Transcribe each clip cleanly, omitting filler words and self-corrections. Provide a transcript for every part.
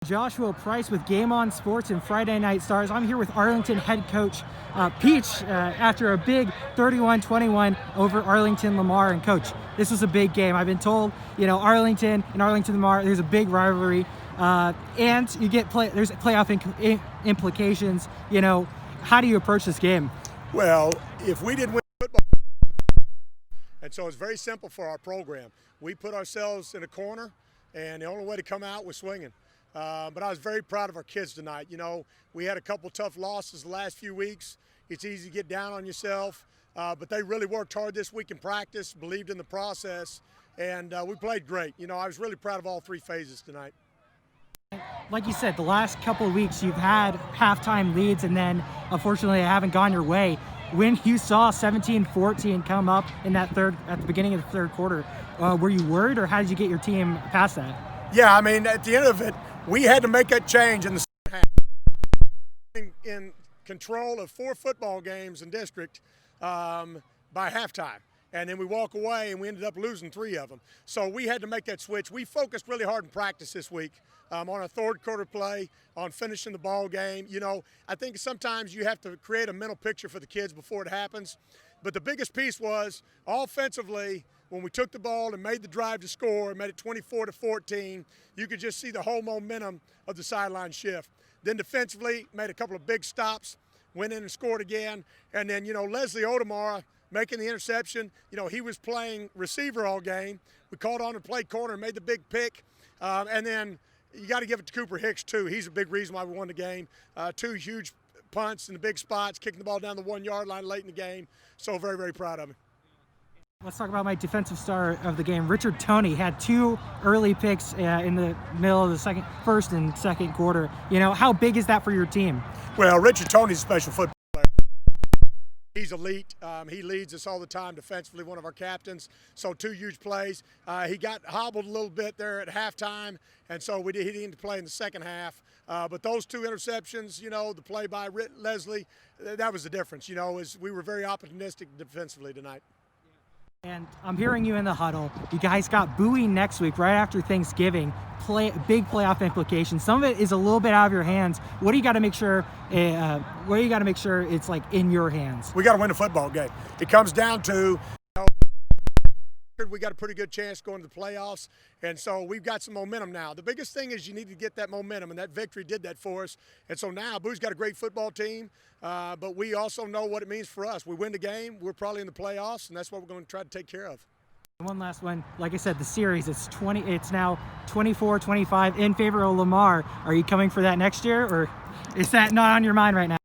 Joshua Price with Game On Sports and Friday Night Stars. I'm here with Arlington head coach Peach after a big 31-21 over Arlington Lamar. And coach, this was a big game. I've been told, Arlington and Arlington Lamar, there's a big rivalry, and you get there's playoff implications. How do you approach this game? Well, if we didn't win football, and so it's very simple for our program. We put ourselves in a corner, and the only way to come out was swinging. But I was very proud of our kids tonight. We had a couple tough losses the last few weeks. It's easy to get down on yourself, but they really worked hard this week in practice, believed in the process, and we played great. I was really proud of all three phases tonight. Like you said, the last couple of weeks you've had halftime leads, and then unfortunately they haven't gone your way. When you saw 17-14 come up in that at the beginning of the third quarter, were you worried, or how did you get your team past that? Yeah, at the end of it, we had to make that change in the second half. In control of 4 football games in district by halftime. And then we walk away, and we ended up losing 3 of them. So we had to make that switch. We focused really hard in practice this week on our third quarter play, on finishing the ball game. I think sometimes you have to create a mental picture for the kids before it happens. But the biggest piece was offensively, when we took the ball and made the drive to score, made it 24-14, you could just see the whole momentum of the sideline shift. Then defensively, made a couple of big stops, went in and scored again. And then, Leslie Odemar making the interception. He was playing receiver all game. We called on and played corner and made the big pick. And then you got to give it to Cooper Hicks, too. He's a big reason why we won the game. 2 huge punts in the big spots, kicking the ball down the 1-yard line late in the game. So very, very proud of him. Let's talk about my defensive star of the game. Richard Toney had 2 early picks in the middle of the first and second quarter. How big is that for your team? Well, Richard Toney's a special football player. He's elite. He leads us all the time defensively, one of our captains. So 2 huge plays. He got hobbled a little bit there at halftime, and so he didn't play in the second half. But those 2 interceptions, the play by Leslie, that was the difference. We were very opportunistic defensively tonight. And I'm hearing you in the huddle. You guys got Bowie next week, right after Thanksgiving. Big playoff implications. Some of it is a little bit out of your hands. What do you got to make sure? It's like in your hands? We got to win a football game. It comes down to we got a pretty good chance going to the playoffs, and so we've got some momentum now. The biggest thing is you need to get that momentum, and that victory did that for us. And so now Boo's got a great football team, but we also know what it means for us. We win the game, we're probably in the playoffs, and that's what we're going to try to take care of. One last one. Like I said, the series, it's now 24-25 in favor of Lamar. Are you coming for that next year, or is that not on your mind right now?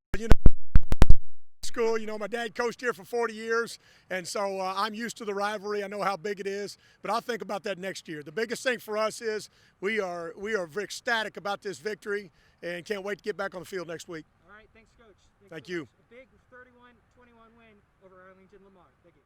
School, my dad coached here for 40 years, and so I'm used to the rivalry. I know how big it is, but I'll think about that next year. The biggest thing for us is we are very ecstatic about this victory and can't wait to get back on the field next week. All right, thanks, Coach. Thank you. A big 31-21 win over Arlington Lamar. Thank you.